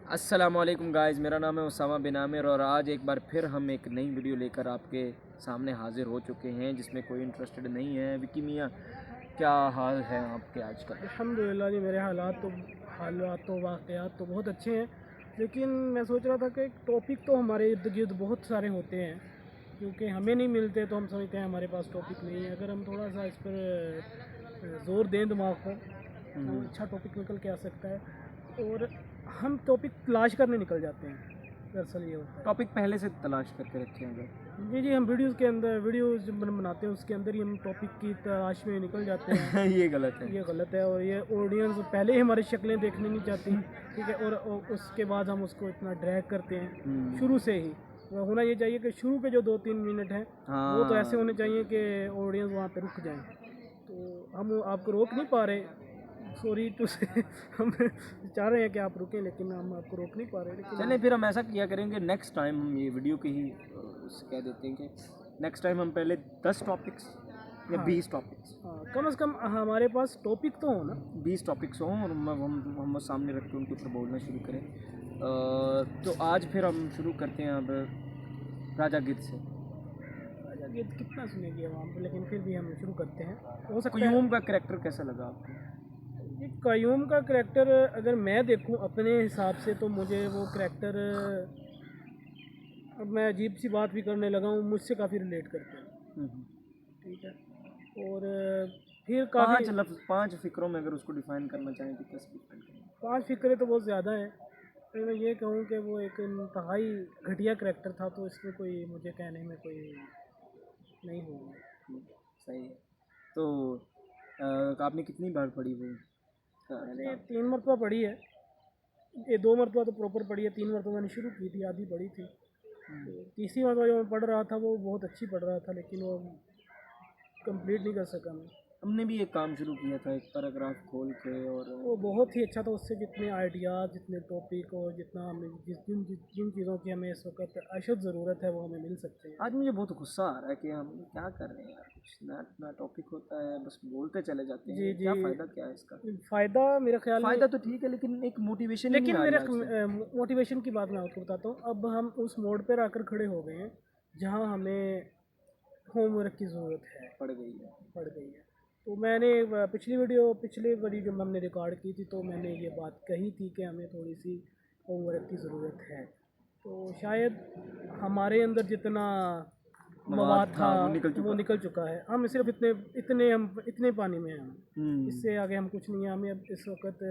अस्सलामुअलैकुम गाइज़, मेरा नाम है उसामा बिन आमिर और आज एक बार फिर हम एक नई वीडियो लेकर आपके सामने हाज़िर हो चुके हैं जिसमें कोई इंटरेस्टेड नहीं है। विकी मियाँ, क्या हाल है आपके आजकल? अल्हम्दुलिल्लाह जी, मेरे हालात तो वाक़यात तो बहुत अच्छे हैं। लेकिन मैं सोच रहा था कि एक टॉपिक तो हमारे इर्द गिर्द बहुत सारे होते हैं, क्योंकि हमें नहीं मिलते तो हम समझते हैं हमारे पास टॉपिक नहीं है। अगर हम थोड़ा सा इस पर ज़ोर दें दिमाग पर तो अच्छा टॉपिक निकल के आ सकता है। और हम टॉपिक तलाश करने निकल जाते हैं, दरअसल ये होता है। टॉपिक पहले से तलाश करके रखे हैं। जी, हम वीडियोज़ के अंदर वीडियोज़ जब बनाते हैं उसके अंदर ही हम टॉपिक की तलाश में निकल जाते हैं। ये गलत है। ये गलत है और ये ऑडियंस पहले ही हमारी शक्लें देखने नहीं चाहती, ठीक है। और उसके बाद हम उसको इतना ड्रैग करते हैं शुरू से ही। वो होना ये चाहिए कि शुरू के जो 2-3 मिनट हैं वो तो ऐसे होने चाहिए कि ऑडियंस वहाँ पे रुक जाए। तो हम आपको रोक नहीं पा रहे, सॉरी टू से हम चाह रहे हैं कि आप रुकें लेकिन हम आपको रोक नहीं पा रहे। लेकिन चलें फिर हम ऐसा किया करेंगे, नेक्स्ट टाइम हम ये वीडियो के ही कह देते हैं कि नेक्स्ट टाइम हम पहले 10 टॉपिक्स या 20 टॉपिक्स, कम से कम हमारे पास टॉपिक तो हो ना, 20 टॉपिक्स हों और हम वो सामने रख के उनके ऊपर बोलना शुरू करें। तो आज फिर हम शुरू करते हैं अब राजा गिद्ध से। ये कितना सुनेगी आवाम को, लेकिन फिर भी हम शुरू करते हैं। हो सकता है क्यूम का कैरेक्टर कैसा लगा आपको? ये कयूम का करैक्टर अगर मैं देखूं अपने हिसाब से तो मुझे वो करैक्टर, अब मैं अजीब सी बात भी करने लगा हूँ, मुझसे काफ़ी रिलेट करते हैं, ठीक है। और फिर काफ़ी 5 फिक्रों में अगर उसको डिफाइन करना चाहें तो कैसे डिफाइन करें? 5 फिक्रे तो बहुत ज़्यादा है। तो मैं ये कहूँ कि वो एक इंतहाई घटिया करैक्टर था, तो इसमें कोई मुझे कहने में कोई नहीं होगा। सही है। तो आपने कितनी बार पढ़ी वो मैंने 3 मरतबा पढ़ी है। ये 2 मरतबा तो प्रॉपर पढ़ी है, 3 मरतबा मैंने शुरू की थी, आधी पढ़ी थी। तो तीसरी मरतबा जो मैं पढ़ रहा था वो बहुत अच्छी पढ़ रहा था, लेकिन वो कंप्लीट नहीं कर सका मैं। हमने भी एक काम शुरू किया था, एक पैराग्राफ खोल के, और वो बहुत ही अच्छा था। उससे जितने आइडियाज़, जितने टॉपिक और जितना हमें जिन चीज़ों की हमें इस वक्त अशद ज़रूरत है वो हमें मिल सकते हैं। आज मुझे बहुत गुस्सा आ रहा है कि हम क्या कर रहे हैं यार, कुछ नया टॉपिक होता है बस बोलते चले जाते हैं। जी क्या फ़ायदा क्या है इसका? फ़ायदा मेरे ख्याल में, फ़ायदा तो ठीक है लेकिन एक मोटिवेशन ही नहीं लेकिन आ मेरे रही आज से। मोटिवेशन की बात मैं आपको बताता हूँ। अब हम उस मोड़ पर आकर खड़े हो गए हैं जहाँ हमें होमवर्क की ज़रूरत है, पड़ गई है। तो मैंने पिछली बड़ी जो हमने रिकॉर्ड की थी तो मैंने ये बात कही थी कि हमें थोड़ी सी होमवर्क की ज़रूरत है। तो शायद हमारे अंदर जितना मवाद था वो निकल चुका है। हम सिर्फ इतने पानी में हैं हम, इससे आगे हम कुछ नहीं है। हमें अब इस वक्त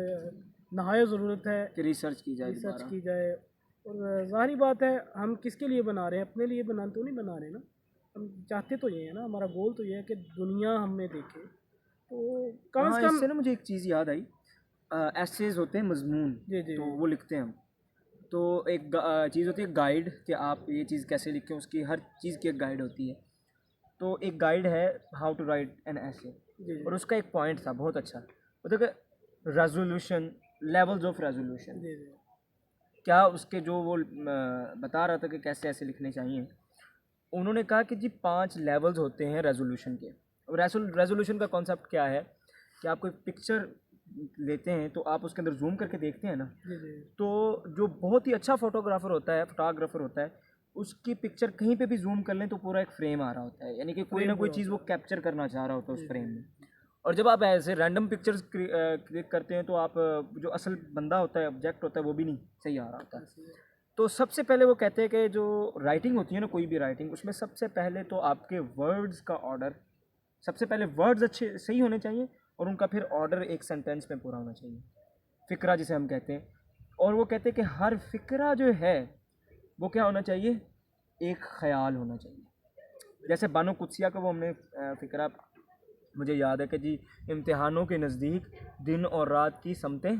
नहायत ज़रूरत है कि रिसर्च की जाए। और ज़ाहिर बात है, हम किसके लिए बना रहे हैं? अपने लिए तो नहीं बना रहे ना। हम चाहते तो ये है ना, हमारा गोल तो ये है कि दुनिया हमें देखे। तो कम से कम इससे ना मुझे एक चीज़ याद आई। एसेज होते हैं, मजमून, जी तो वो लिखते हैं हम। तो एक चीज़ होती है गाइड, कि आप ये चीज़ कैसे लिखें, उसकी हर चीज़ की एक गाइड होती है। तो एक गाइड है हाउ टू राइट एन ऐसे, और उसका एक पॉइंट था बहुत अच्छा। वो था कि रेजोल्यूशन, लेवल्स ऑफ रेजोल्यूशन, जी क्या उसके जो वो बता रहा था कि कैसे ऐसे लिखने चाहिए। उन्होंने कहा कि जी 5 लेवल्स होते हैं रेजोल्यूशन के। रेजोल्यूशन का कॉन्सेप्ट क्या है कि आप कोई पिक्चर लेते हैं तो आप उसके अंदर जूम करके देखते हैं ना, तो जो बहुत ही अच्छा फोटोग्राफर होता है उसकी पिक्चर कहीं पे भी जूम कर लें तो पूरा एक फ्रेम आ रहा होता है, यानी कि कोई ना कोई चीज़ वो कैप्चर करना चाह रहा होता है उस फ्रेम में। और जब आप ऐसे रैंडम पिक्चर्स क्लिक करते हैं तो आप जो असल बंदा होता है, ऑब्जेक्ट होता है, वो भी नहीं सही आ रहा होता है। तो सबसे पहले वो कहते हैं कि जो राइटिंग होती है ना, कोई भी राइटिंग, उसमें सबसे पहले तो आपके वर्ड्स का ऑर्डर, सबसे पहले वर्ड्स अच्छे सही होने चाहिए और उनका फिर ऑर्डर एक सेंटेंस में पूरा होना चाहिए, फ़िक्रा जिसे हम कहते हैं। और वो कहते हैं कि हर फ़िक्रा जो है वो क्या होना चाहिए, एक ख़याल होना चाहिए। जैसे बानो कुत्सिया का वो हमने फ़िक्रा, मुझे याद है कि जी इम्तिहानों के नज़दीक दिन और रात की समतें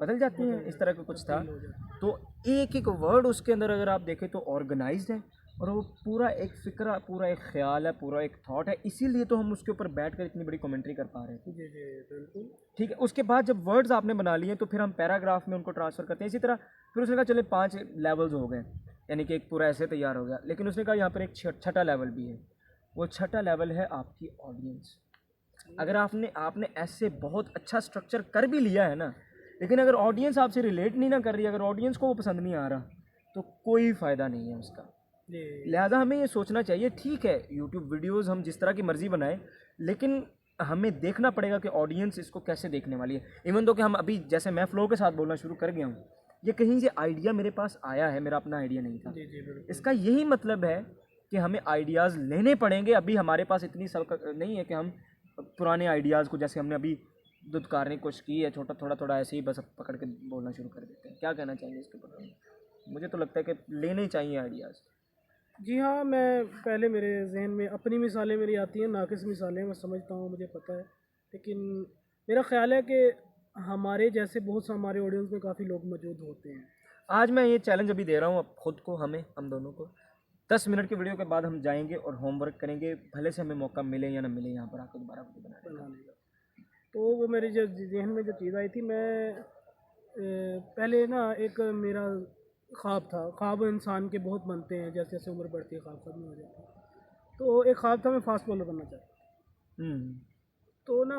बदल जाती हैं, इस तरह का कुछ था। तो एक एक वर्ड उसके अंदर अगर आप देखें तो ऑर्गेनाइज्ड है और वो पूरा एक फ़िक्रा, पूरा एक ख़्याल है, पूरा एक थॉट है। इसीलिए तो हम उसके ऊपर बैठ कर इतनी बड़ी कमेंट्री कर पा रहे थे। जी बिल्कुल ठीक है, उसके बाद जब वर्ड्स आपने बना लिए तो फिर हम पैराग्राफ में उनको ट्रांसफ़र करते हैं। इसी तरह फिर उसने कहा चले 5 लेवल्स हो गए, यानी कि एक पूरा ऐसे तैयार हो गया। लेकिन उसने कहा यहाँ पर एक छठा लेवल भी है। वो छठा लेवल है आपकी ऑडियंस। अगर आपने ऐसे बहुत अच्छा स्ट्रक्चर कर भी लिया है ना, लेकिन अगर ऑडियंस आपसे रिलेट नहीं ना कर रही, अगर ऑडियंस को वो पसंद नहीं आ रहा, तो कोई फ़ायदा नहीं है उसका। लिहाजा हमें ये सोचना चाहिए, ठीक है यूट्यूब वीडियोस हम जिस तरह की मर्ज़ी बनाएं, लेकिन हमें देखना पड़ेगा कि ऑडियंस इसको कैसे देखने वाली है। इवन तो कि हम अभी जैसे मैं फ्लो के साथ बोलना शुरू कर गया हूँ, ये कहीं से आइडिया मेरे पास आया है, मेरा अपना आइडिया नहीं था। जी जी बिल्कुल। इसका यही मतलब है कि हमें आइडियाज़ लेने पड़ेंगे। अभी हमारे पास इतनी नहीं है कि हम पुराने आइडियाज़ को, जैसे हमने अभी दुत्कारने की कोशिश की है, छोटा थोड़ा थोड़ा ऐसे ही बस पकड़ के बोलना शुरू कर देते हैं। क्या कहना चाहेंगे इसके ऊपर? मुझे तो लगता है कि लेने ही चाहिए आइडियाज़। जी हाँ, मैं पहले मेरे जहन में अपनी मिसालें मेरी आती हैं, नाक़िस मिसालें मैं समझता हूँ, मुझे पता है, लेकिन मेरा ख़्याल है कि हमारे जैसे बहुत से हमारे ऑडियंस में काफ़ी लोग मौजूद होते हैं। आज मैं ये चैलेंज अभी दे रहा हूँ अब खुद को, हम दोनों को, 10 मिनट की वीडियो के बाद हम जाएंगे और होमवर्क करेंगे, भले से हमें मौका मिले या ना मिले यहाँ पर आकर दोबारा वीडियो बनाने का। तो वो मेरे जो जहन में जो चीज़ आई थी, मैं पहले ना एक मेरा ख्वाब था, ख्वाब इंसान के बहुत बनते हैं, जैसे जैसे उम्र बढ़ती है ख्वाब खत्म हो जाता है। तो एक ख्वाब था, मैं फास्ट बॉलर बनना चाहता। तो ना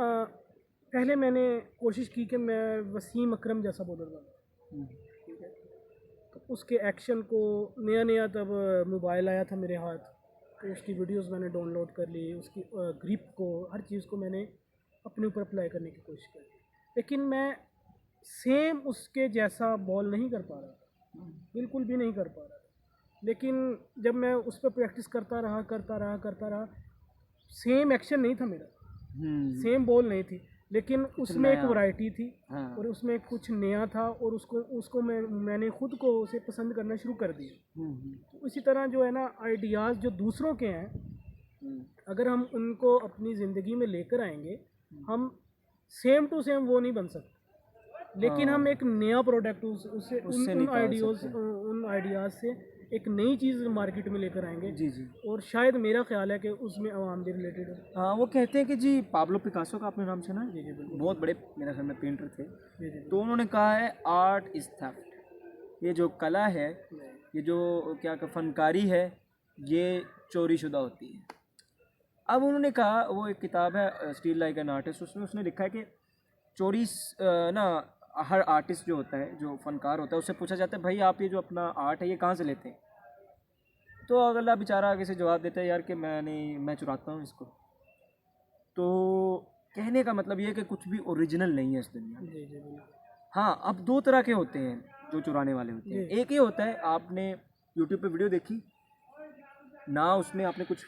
पहले मैंने कोशिश की कि मैं वसीम अकरम जैसा बॉलर बनूँ, ठीक है। तो उसके एक्शन को, नया नया तब मोबाइल आया था मेरे हाथ, तो उसकी वीडियोस मैंने डाउनलोड कर ली, उसकी ग्रिप को, हर चीज़ को मैंने अपने ऊपर अप्लाई करने की कोशिश करी, लेकिन मैं सेम उसके जैसा बॉल नहीं कर पा रहा था, बिल्कुल भी नहीं कर पा रहा था। लेकिन जब मैं उस पर प्रैक्टिस करता रहा, सेम एक्शन नहीं था मेरा, सेम बॉल नहीं थी, लेकिन उसमें एक वैरायटी थी। हाँ। और उसमें कुछ नया था, और उसको मैंने खुद को उसे पसंद करना शुरू कर दिया। तो इसी तरह जो है ना, आइडियाज़ जो दूसरों के हैं, अगर हम उनको अपनी ज़िंदगी में लेकर आएंगे, हम सेम टू सेम वो नहीं बन सकते, लेकिन हम एक नया प्रोडक्ट उससे उन आइडियाज़ से एक नई चीज़ मार्केट में लेकर आएंगे। जी जी। और शायद मेरा ख्याल है कि उसमें आवाम भी रिलेटेड हो। हाँ, वो कहते हैं कि जी पाब्लो पिकासो का आपने नाम सुना है? जी जी बिल्कुल। बहुत बड़े मेरे ख्याल में पेंटर थे। जी जी तो उन्होंने कहा है आर्ट इज़ थेफ्ट, ये जो कला है, ये जो क्या फनकारी है, ये चोरी शुदा होती है। अब उन्होंने कहा, वो एक किताब है स्टील लाइक एन आर्टिस्ट, उसमें उसने लिखा है कि चोरी ना हर आर्टिस्ट जो होता है, जो फनकार होता है, उससे पूछा जाता है भाई आप ये जो अपना आर्ट है ये कहाँ से लेते हैं? तो अगला बेचारा आगे से जवाब देता है यार कि मैं चुराता हूँ इसको। तो कहने का मतलब ये है कि कुछ भी ओरिजिनल नहीं है इस दुनिया में। जी जी बिल्कुल। हाँ, अब दो तरह के होते हैं जो चुराने वाले होते हैं। एक ये होता है, आपने यूट्यूब पे वीडियो देखी ना, उसमें आपने कुछ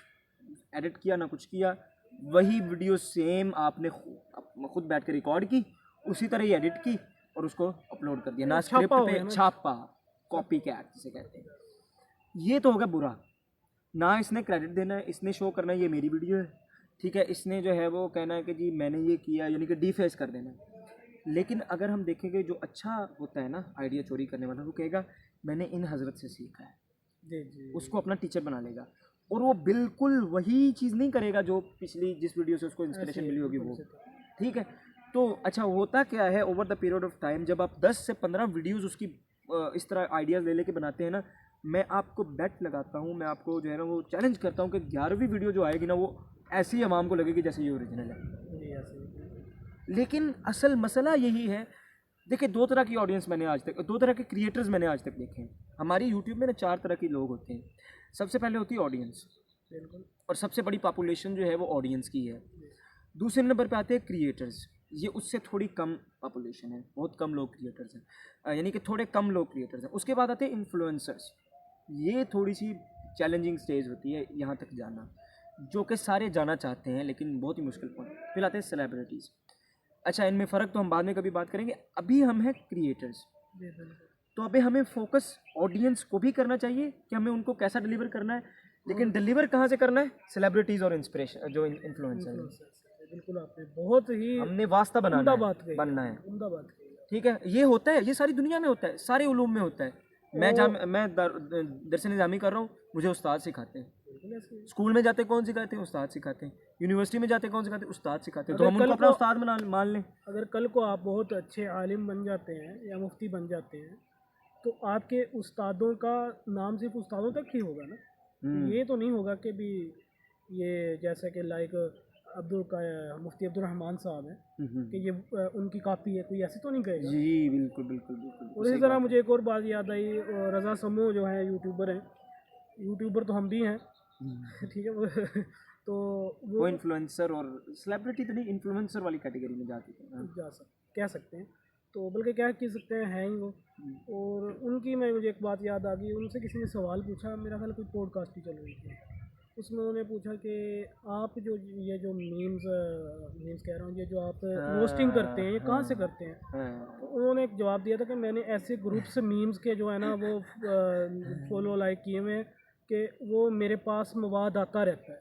एडिट किया ना कुछ किया, वही वीडियो सेम आपने खुद बैठ के रिकॉर्ड की, उसी तरह ही एडिट की और उसको अपलोड कर दिया, ना स्क्रिप्ट पे, छापा, कॉपी कैट जिसे कहते हैं। ये तो होगा बुरा, ना इसने क्रेडिट देना है, इसने शो करना है ये मेरी वीडियो है, ठीक है, इसने जो है वो कहना है कि जी मैंने ये किया, यानी कि डीफेस कर देना। लेकिन अगर हम देखेंगे जो अच्छा होता है ना आइडिया चोरी करने वाला, वो कहेगा मैंने इन हज़रत से सीखा है, जी जी, उसको अपना टीचर बना लेगा, और वो बिल्कुल वही चीज़ नहीं करेगा जो पिछली जिस वीडियो से उसको इंस्पिरेशन मिली होगी वो, ठीक है। तो अच्छा होता क्या है, over the period of time जब आप 10 से 15 वीडियोज़ उसकी इस तरह आइडियाज़ ले लेके बनाते हैं ना, मैं आपको बेट लगाता हूँ, मैं आपको जो है ना वो चैलेंज करता हूँ कि 11वीं वीडियो जो आएगी ना, वो ऐसी आवाम को लगेगी जैसे ये ओरिजिनल है। लेकिन असल मसला यही है, देखिए दो तरह की ऑडियंस मैंने आज तक, दो तरह के क्रिएटर्स मैंने आज तक देखे हैं हमारी यूट्यूब में ना। 4 तरह के लोग होते हैं। सबसे पहले होती है ऑडियंस, और सबसे बड़ी पॉपुलेशन जो है वो ऑडियंस की है। दूसरे नंबर पे आते हैं क्रिएटर्स, ये उससे थोड़ी कम पॉपुलेशन है, बहुत कम लोग क्रिएटर्स हैं, यानी कि थोड़े कम लोग क्रिएटर्स हैं। उसके बाद आते हैं इन्फ्लुएंसर्स, ये थोड़ी सी चैलेंजिंग स्टेज होती है यहाँ तक जाना, जो कि सारे जाना चाहते हैं लेकिन बहुत ही मुश्किल पॉइंट। फिर आते हैं सेलिब्रिटीज़। अच्छा, इनमें फ़र्क तो हम बाद में कभी बात करेंगे, अभी हम हैं क्रिएटर्स। तो अभी हमें फोकस ऑडियंस को भी करना चाहिए कि हमें उनको कैसा डिलीवर करना है, लेकिन डिलीवर कहाँ से करना है? सेलिब्रिटीज़ और इंस्पिरेशन जो इन्फ्लुएंसर हैं। बिल्कुल, आपने बहुत ही हमने वास्ता बनना है, ठीक है। ये होता है, ये सारी दुनिया में होता है, सारे उलूम में होता है। मैं दरस निज़ामी कर रहा हूँ, मुझे उस्ताद सिखाते हैं। स्कूल में जाते कौन सिखाते हैं? उस्ताद सिखाते हैं। यूनिवर्सिटी में जाते कौन सिखाते हैं? उस्ताद सिखाते हैं। तो हम उनको अपना उस्ताद मान लें। अगर कल को आप बहुत अच्छे आलिम बन जाते हैं या मुफ्ती बन जाते हैं, तो आपके उस्तादों का नाम सिर्फ उस्तादों तक ही होगा ना। ये तो नहीं होगा कि भी ये जैसे कि लाइक मुफ्ती अब्दुल रहमान साहब हैं कि ये उनकी कॉपी है, कोई ऐसे तो नहीं कहेगा। जी बिल्कुल बिल्कुल बिल्कुल। और इसी तरह मुझे एक और बात याद आई, रज़ा समो जो है यूट्यूबर हैं, यूट्यूबर तो हम भी हैं, ठीक है तो वो इन्फ्लुएंसर और सेलिब्रिटी तो नहीं, इन्फ्लुएंसर वाली कैटेगरी में जाती है। कह सकते हैं, तो बल्कि क्या कह सकते हैं ही वो। और उनकी मुझे एक बात याद आ गई, उनसे किसी ने सवाल पूछा, मेरा ख्याल कोई पॉडकास्ट ही चल रही थी, उसमें उन्होंने पूछा कि आप जो ये जो मीम्स कह रहा हूँ, ये जो आप रोस्टिंग करते हैं ये कहाँ से करते हैं? तो उन्होंने एक जवाब दिया था कि मैंने ऐसे ग्रुप से मीम्स के जो है ना वो फॉलो लाइक किए हुए हैं कि वो मेरे पास मवाद आता रहता है।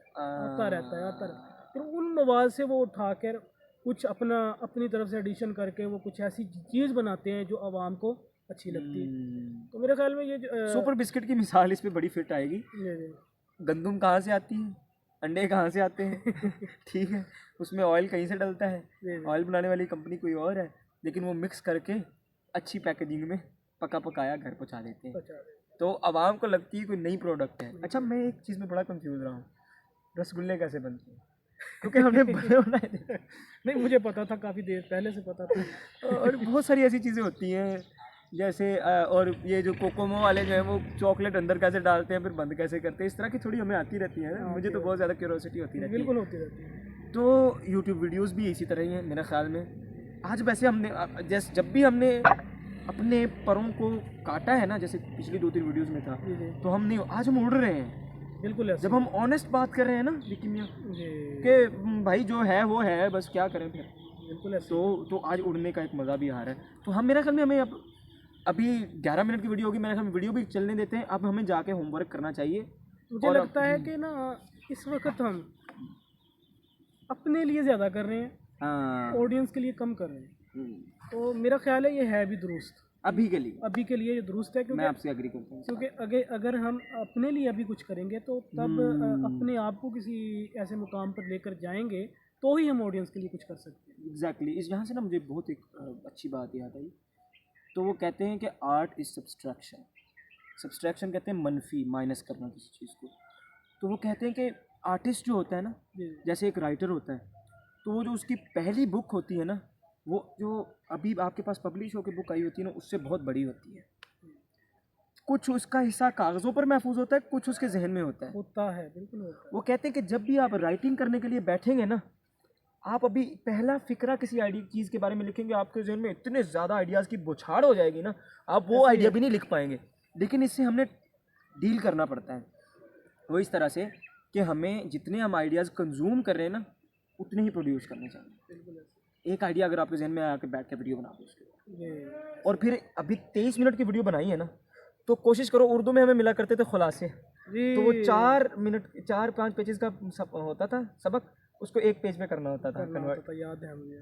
फिर उन मवाद से वो उठाकर कुछ अपनी तरफ से एडिशन करके वो कुछ ऐसी चीज़ बनाते हैं जो आवाम को अच्छी लगती है। तो मेरे ख्याल में ये सुपर बिस्किट की मिसाल इस पे बड़ी फिट आएगी। गंदम कहाँ से आती है, अंडे कहाँ से आते हैं ठीक है, उसमें ऑयल कहीं से डलता है, ऑयल बनाने वाली कंपनी कोई और है, लेकिन वो मिक्स करके अच्छी पैकेजिंग में पका पकाया घर पहुँचा देते हैं, तो आवाम को लगती है कोई नई प्रोडक्ट है। अच्छा, मैं एक चीज़ में बड़ा कंफ्यूज रहा हूँ, रसगुल्ले कैसे बनते हैं? क्योंकि हमने बने बनाए थे नहीं, मुझे पता था, काफ़ी देर पहले से पता था और बहुत सारी ऐसी चीज़ें होती हैं जैसे और ये जो कोकोमो वाले जो है वो चॉकलेट अंदर कैसे डालते हैं फिर बंद कैसे करते हैं, इस तरह की थोड़ी हमें आती रहती है ना, मुझे तो बहुत ज़्यादा क्यूरोसिटी होती रहती है। बिल्कुल होती रहती है। तो यूट्यूब वीडियोस भी इसी तरह ही हैं मेरे ख्याल में। आज वैसे हमने जैसे जब भी हमने अपने परों को काटा है ना, जैसे पिछली 2-3 वीडियोज़ में था, तो हम नहीं, आज हम उड़ रहे हैं। बिल्कुल जब हम ऑनेस्ट बात कर रहे हैं ना विकी मियां कि भाई जो है वो है, बस क्या करें फिर। बिल्कुल तो आज उड़ने का एक मज़ा भी आ रहा है। तो हम मेरे ख्याल में हमें अभी 11 मिनट की वीडियो होगी, मेरे ख्याल में वीडियो भी चलने देते हैं, अब हमें जाके होमवर्क करना चाहिए। मुझे लगता है कि ना इस वक्त हम अपने लिए ज़्यादा कर रहे हैं, हाँ, ऑडियंस के लिए कम कर रहे हैं। तो मेरा ख्याल है ये है भी दुरुस्त अभी के लिए ये दुरुस्त है, क्योंकि मैं आपसे एग्री करता हूँ, क्योंकि अगर हम अपने लिए अभी कुछ करेंगे तो तब अपने आप को किसी ऐसे मुकाम पर लेकर जाएंगे तो ही हम ऑडियंस के लिए कुछ कर सकते हैं। एग्जैक्टली। इस यहाँ से ना मुझे बहुत एक अच्छी बात याद आई। तो वो कहते हैं कि आर्ट इज़ सब्सट्रैक्शन कहते हैं मनफी, माइनस करना किसी चीज़ को। तो वो कहते हैं कि आर्टिस्ट जो होता है ना, जैसे एक राइटर होता है, तो वो जो उसकी पहली बुक होती है ना, वो जो अभी आपके पास पब्लिश होकर बुक आई होती है ना, उससे बहुत बड़ी होती है। कुछ उसका हिस्सा कागज़ों पर महफूज होता है, कुछ उसके जहन में होता है। बिल्कुल होता है। वो कहते हैं कि जब भी आप राइटिंग करने के लिए बैठेंगे ना, आप अभी पहला फिक्रा किसी चीज़ के बारे में लिखेंगे, आपके जहन में इतने ज़्यादा आइडियाज़ की बौछार हो जाएगी ना, आप वो आइडिया भी नहीं लिख पाएंगे। लेकिन इससे हमने डील करना पड़ता है। वो इस तरह से कि हमें जितने हम आइडियाज़ कंज्यूम कर रहे हैं ना, उतने ही प्रोड्यूस करने चाहिए। एक आइडिया अगर आपके जहन में आके बैठ के वीडियो बना दो उसके, और फिर अभी 23 मिनट की वीडियो बनाई है ना, तो कोशिश करो, उर्दू में हमें मिला करते थे खुलासे, तो वो 4-5 पेजेस का होता था सबक, उसको 1 पेज में करना होता था कन्वर्ट। याद है मुझे।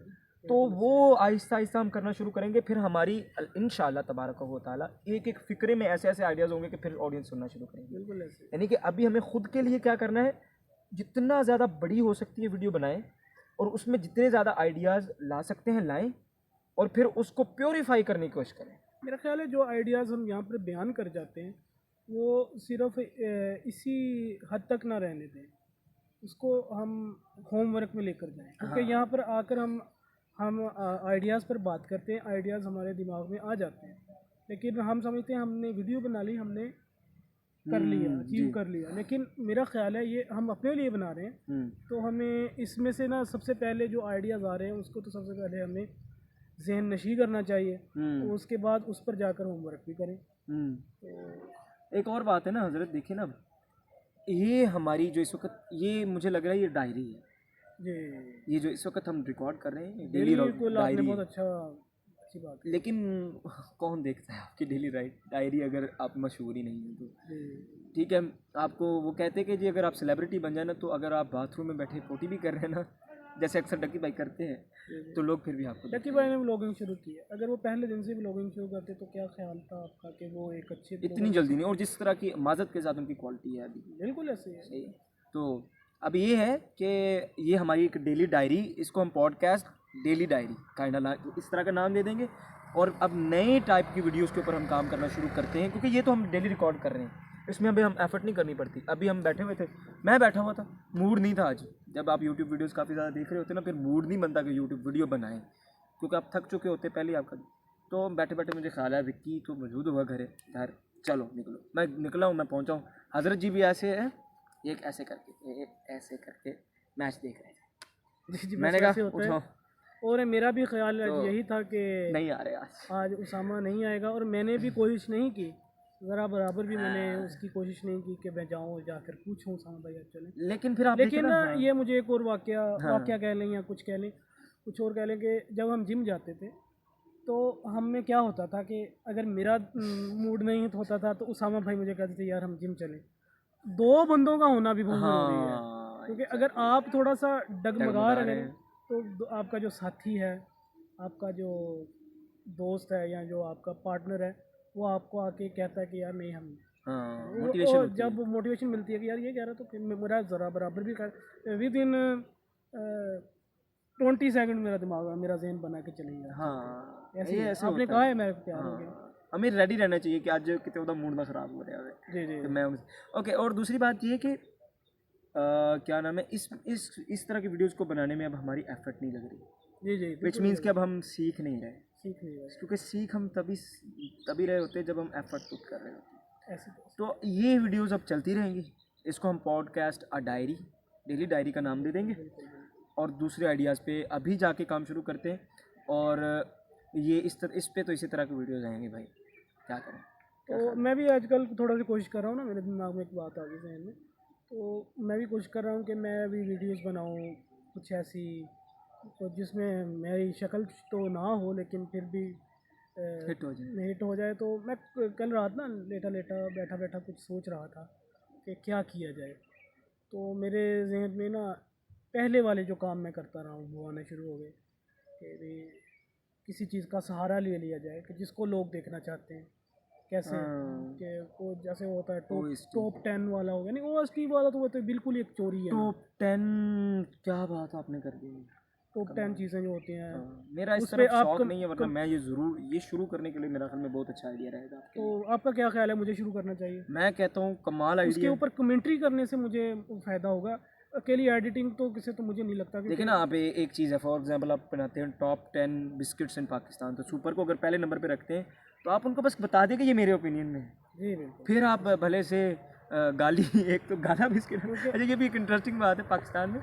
तो वो आहिस्ता आहिस्ता हम करना शुरू करेंगे, फिर हमारी इंशाअल्लाह तबारक व तआला एक फिक्रे में ऐसे आइडियाज़ होंगे कि फिर ऑडियंस सुनना शुरू करेंगे। बिल्कुल ऐसे। यानी कि अभी हमें खुद के लिए क्या करना है, जितना ज़्यादा बड़ी हो सकती है वीडियो बनाएं, और उसमें जितने ज़्यादा आइडियाज़ ला सकते हैं लाएं, और फिर उसको प्योरीफाई करने की कोशिश करें। मेरा ख्याल है जो आइडियाज़ हम यहाँ पर बयान कर जाते हैं वो सिर्फ इसी हद तक ना रहने दें, उसको हम होमवर्क में लेकर जाएं, क्योंकि यहाँ पर आकर हम आइडियाज़ पर बात करते हैं, आइडियाज़ हमारे दिमाग में आ जाते हैं, लेकिन हम समझते हैं हमने वीडियो बना ली, हमने कर लिया, अचीव कर लिया। लेकिन मेरा ख्याल है ये हम अपने लिए बना रहे हैं, तो हमें इसमें से ना सबसे पहले जो आइडियाज़ आ रहे हैं उसको तो सबसे पहले हमें जहन नशी करना चाहिए, और उसके बाद उस पर जाकर होमवर्क भी करें। तो एक और बात है ना हज़रत, देखिए ना, ये हमारी जो इस वक्त, ये मुझे लग रहा है ये डायरी है, ये जो इस वक्त हम रिकॉर्ड कर रहे हैं डेली डायरी, बहुत अच्छी बात है। लेकिन कौन देखता है आपकी डेली डायरी अगर आप मशहूर ही नहीं है तो। ठीक है, आपको वो कहते हैं कि जी अगर आप सेलिब्रिटी बन जाए ना, तो अगर आप बाथरूम में बैठे पोटी भी कर रहे हैं ना, जैसे अक्सर डकी भाई करते हैं, तो लोग फिर भी आपको। डकी भाई ने व्लॉगिंग शुरू की है, अगर वो पहले दिन से व्लॉगिंग शुरू करते तो क्या ख्याल था आपका कि वो एक अच्छे, इतनी जल्दी नहीं, और जिस तरह की माजत के साथ उनकी क्वालिटी है अभी, बिल्कुल ऐसे है। सही है। तो अब ये है कि ये हमारी एक डेली डायरी, इसको हम पॉडकास्ट डेली डायरी काइंड इस तरह का नाम दे देंगे, और अब नए टाइप की वीडियोस के ऊपर हम काम करना शुरू करते हैं, क्योंकि ये तो हम डेली रिकॉर्ड कर रहे हैं, इसमें अभी हम एफर्ट नहीं करनी पड़ती। अभी हम बैठे हुए थे, मैं बैठा हुआ था, मूड नहीं था आज। जब आप यूट्यूब वीडियोस काफ़ी ज़्यादा देख रहे होते ना, फिर मूड नहीं बनता कि यूट्यूब वीडियो बनाएं, क्योंकि आप थक चुके होते पहले ही आपका। तो बैठे बैठे मुझे ख्याल आया विक्की तो मौजूद हुआ घर है यार, चलो निकलो। मैं निकला हूँ, मैं पहुँचा हूँ। हज़रत जी भी ऐसे है, एक ऐसे करके, एक ऐसे करके मैच देख रहे थे। जी जी, मैंने बस कहा ऐसे होता है। उठाओ, और मेरा भी ख्याल तो यही था कि नहीं आ रहे आज। आज उसामा नहीं आएगा, और मैंने भी कोशिश नहीं की, ज़रा बराबर भी मैंने उसकी कोशिश नहीं की कि मैं जाऊँ जाकर पूछूँ उसामा भाई अब चलें। लेकिन फिर आप देखें लेकिन ना, हाँ, ये मुझे एक और हाँ, वाक़या कह लें या कुछ कह लें, कुछ और कह लें कि जब हम जिम जाते थे तो हम में क्या होता था कि अगर मेरा मूड नहीं होता था तो उसामा भाई मुझे कहते थे यार हम जिम चलें। दो बंदों का होना भी बहुत ज़रूरी है, हाँ, क्योंकि अगर आप थोड़ा सा डगमगा डगमगा रहे रहे हैं हैं। तो आपका जो साथी है, आपका जो दोस्त है या जो आपका पार्टनर है, वो आपको आके कहता है कि यार नहीं हम हाँ, वो, मोटिवेशन और होती जब है। मोटिवेशन मिलती है कि यार ये कह रहा है तो फिर मेरा ज़रा बराबर भी कर विद इन 20 सेकंड मेरा दिमाग मेरा जहन बना के चलेंगे। हाँ, ऐसे ही ये है, ऐसे आपने होता कहा है। है मेरे को प्यार हो गया। हाँ, हमें रेडी रहना चाहिए कि आज कितने उदा मूड ना ख़राब हो रहा है जी जी तो मैं ओके। और दूसरी बात ये कि क्या नाम है, इस तरह की वीडियोस को बनाने में अब हमारी एफर्ट नहीं लग रही, जी जी, विच बिल्कुल मीन्स कि अब हम सीख नहीं रहे। सीख नहीं रहा क्योंकि सीख हम तभी रहे होते हैं जब हम एफर्ट पुट कर रहे होते हैं। ऐसे तो ये वीडियोस अब चलती रहेंगी। इसको हम podcast a diary, daily diary का नाम दे देंगे, और दूसरे आइडियाज़ पे अभी जाके काम शुरू करते हैं। और ये इस पे तो इसी तरह की वीडियोस आएंगे भाई, क्या करें। तो मैं भी आजकल थोड़ा सा कोशिश कर रहा हूँ ना, मेरे दिमाग में एक बात आ गई जहन में, तो मैं भी कोशिश कर रहा हूँ कि मैं भी वीडियोस बनाऊँ कुछ ऐसी, तो जिसमें मेरी शक्ल तो ना हो लेकिन फिर भी हिट हो जाए। हिट हो जाए। तो मैं कल रात ना लेटा लेटा बैठा बैठा कुछ सोच रहा था कि क्या किया जाए। तो मेरे जहन में ना पहले वाले जो काम मैं करता रहा हूँ वो आने शुरू हो गए कि भी किसी चीज़ का सहारा ले लिया जाए कि जिसको लोग देखना चाहते हैं। कैसे हाँ, कि वो जैसे होता है OST टॉप 10 वाला हो गया, नहीं OST वाला तो वो तो बिल्कुल ही एक चोरी है ना। टॉप 10, क्या बात आपने कर दी। टॉप 10 कमाल। चीज़ें जो होती हैं हाँ, मेरा इस उस पर तरफ आप शौक नहीं है, वरना मैं ये शुरू करने के लिए मेरा ख्याल में बहुत अच्छा आइडिया रहेगा आपके लिए। तो आपका क्या ख्याल है, मुझे शुरू करना चाहिए? मैं कहता हूँ कमाल उसके आइडिया है। ऊपर कमेंट्री करने से मुझे फ़ायदा होगा, अकेली एडिटिंग तो किसे तो मुझे नहीं लगता, देखिए क्योंकि ना, आप एक चीज़ है, फॉर एग्जांपल आप बनाते हैं टॉप 10 बिस्किट्स इन पाकिस्तान, तो सुपर को अगर पहले नंबर पे रखते हैं तो आप उनको बस बता दें कि ये मेरे ओपिनियन में है। जी बिल्कुल। फिर आप भले से गाली एक तो गाला बिस्किट है। अच्छा, ये भी एक इंटरेस्टिंग बात है पाकिस्तान में,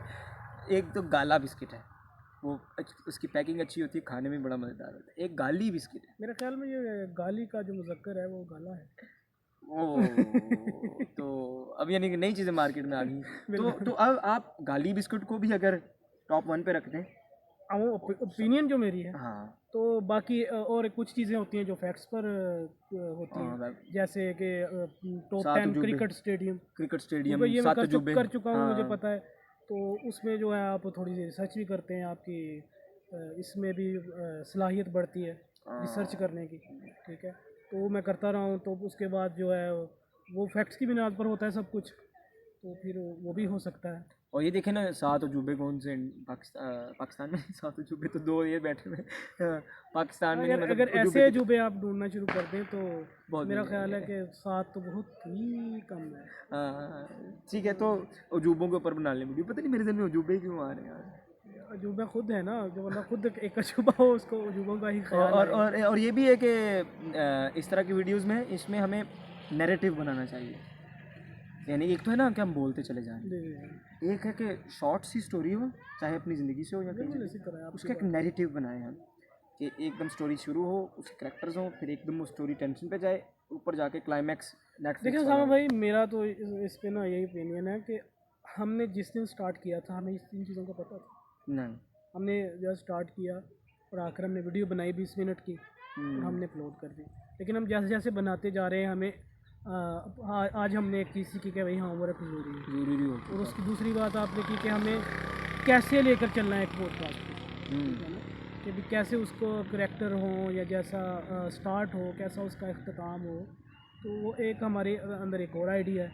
एक तो गाला बिस्किट है, वो उसकी पैकिंग अच्छी होती है, खाने में बड़ा मज़ेदार होता है। एक गाली बिस्किट है। मेरा ख्याल में ये गाली का जो मुज़क्कर है वो गाला है। ओ तो अब यानी कि नई चीज़ें मार्केट में आ गई। तो अब आप गाली बिस्कुट को भी अगर टॉप 1 पे रखते हैं। वो ओपिनियन जो मेरी है। हाँ, तो बाकी और कुछ चीज़ें होती हैं जो फैक्ट्स पर होती हाँ, हैं, जैसे कि टॉप सात 10 अजूबे, क्रिकेट स्टेडियम, क्रिकेट क्योंकि स्टेडियम, ये मैं 7 अजूबे। कर चुका हूँ, मुझे हाँ, पता है। तो उसमें जो है आप थोड़ी सी रिसर्च भी करते हैं, आपकी इसमें भी सलाहियत बढ़ती है रिसर्च करने की, ठीक है। तो वो मैं करता रहा हूँ, तो उसके बाद जो है वो फैक्ट्स की बिना पर होता है सब कुछ, तो फिर वो भी हो सकता है। और ये देखे ना, 7 अजूबे कौन से पाकिस्तान में 7 अजूबे तो 2 ये बैठे हुए हैं। पाकिस्तान में नहीं, अगर मतलब अगर अजूबे ऐसे की अजूबे आप ढूंढना शुरू कर दें तो बहुत मेरा मिल ख्याल है जाएंगे। कि 7 तो बहुत ही कम है। हाँ, ठीक है, तो अजूबों के ऊपर बना लें वीडियो। पता नहीं मेरे दिल में अजूबे क्यों आ रहे हैं यार। अजूबा खुद है ना, जो बंदा खुद एक अजूबा हो उसको अजूबों का ही ख्याल और ये भी है कि इस तरह की वीडियोस में इसमें हमें नैरेटिव बनाना चाहिए। यानी एक तो है ना कि हम बोलते चले जाएं, जी एक है कि शॉर्ट सी स्टोरी हो, चाहे अपनी ज़िंदगी से हो या कहीं बिल्कुल से इसी भी, तरह आपकी उसका एक बात। नैरेटिव बनाएं हम, कि एकदम स्टोरी शुरू हो, उसके करेक्टर्स हों, फिर एकदम वो स्टोरी टेंशन पे जाए, ऊपर जाके क्लाइमैक्स देखिए नेटफ्लिक्स वाला सामा हो। भाई, मेरा तो इस पे ना यही ओपिनियन है कि हमने जिस दिन स्टार्ट किया था हमें इन चीज़ों का पता था। नहीं। हमने जब स्टार्ट किया और आखिर हमने वीडियो बनाई 20 मिनट की और हमने अपलोड कर दी, लेकिन हम जैसे जैसे बनाते जा रहे हैं हमें आज हमने एक चीज़ सीखी कि भाई हाँ वर्क ज़रूरी है। ज़रूरी हो और चुका। उसकी दूसरी बात आपने की कि हमें कैसे लेकर चलना है एक पॉडकास्ट को, ठीक है ना, कि भी कैसे उसको करैक्टर हो या जैसा स्टार्ट हो, कैसा उसका अख्ताम हो। तो वो एक हमारे अंदर एक और आइडिया है,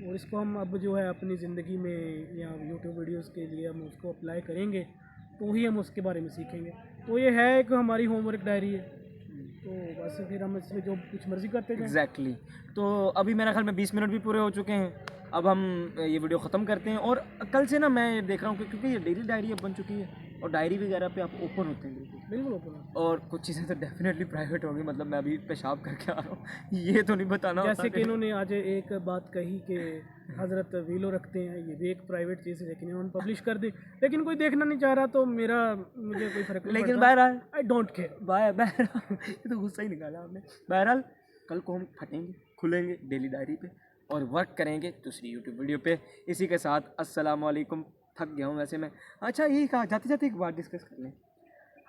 और इसको हम अब जो है अपनी ज़िंदगी में या यूट्यूब वीडियोस के लिए हम उसको अप्लाई करेंगे तो ही हम उसके बारे में सीखेंगे। तो ये है एक हमारी होमवर्क डायरी है। तो बस फिर हम इसमें जो कुछ मर्जी करते जाएं। एग्जैक्टली तो अभी मेरा ख्याल में 20 मिनट भी पूरे हो चुके हैं। अब हम ये वीडियो ख़त्म करते हैं। और कल से ना मैं देख रहा हूँ क्योंकि ये डेली डायरी अब बन चुकी है और डायरी वगैरह पे आप ओपन होते हैं बिल्कुल। बिल्कुल ओपन। और कुछ चीज़ें तो डेफिनेटली प्राइवेट होंगी, मतलब मैं अभी पेशाब करके आ रहा हूँ ये तो नहीं बताना होता जैसे कि इन्होंने आज एक बात कही कि हज़रत वीलो रखते हैं, ये भी एक प्राइवेट चीज़ है, लेकिन इन्होंने पब्लिश कर दी, लेकिन कोई देखना नहीं चाह रहा तो मुझे कोई फर्क नहीं लेकिन पड़ता। बहरहाल आई डोंट केयर। बहरहाल ये तो गुस्सा ही निकाला आपने। बहरहाल कल को हम फटेंगे खुलेंगे डेली डायरी पे और वर्क करेंगे दूसरी यूट्यूब वीडियो पे। इसी के साथ अस्सलाम वालेकुम। थक गया हूँ वैसे मैं। अच्छा यही कहा जाते जाते एक बात डिस्कस कर लें।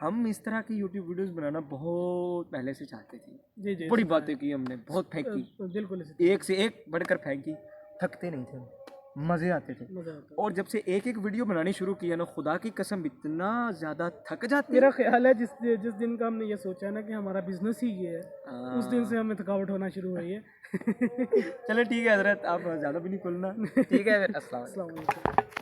हम इस तरह की यूट्यूब वीडियोस बनाना बहुत पहले से चाहते थे। जी जी, बड़ी बातें की हमने, बहुत फेंकी, बिल्कुल इसी एक से एक बढ़कर फेंकी, थकते नहीं थे हम, मज़े आते थे। मज़ा आता और जब से एक एक वीडियो बनानी शुरू किया ना, खुदा की कसम इतना ज़्यादा थक जाते मेरा ख्याल है जिस जिस दिन का हमने ये सोचा है ना कि हमारा बिजनेस ही ये है, हाँ। उस दिन से हमें थकावट होना शुरू हुई है। चलो ठीक है हजरत, आप ज़्यादा भी नहीं खुलना। ठीक है फिर अस्सलाम वालेकुम। अस्सलाम वालेकुम।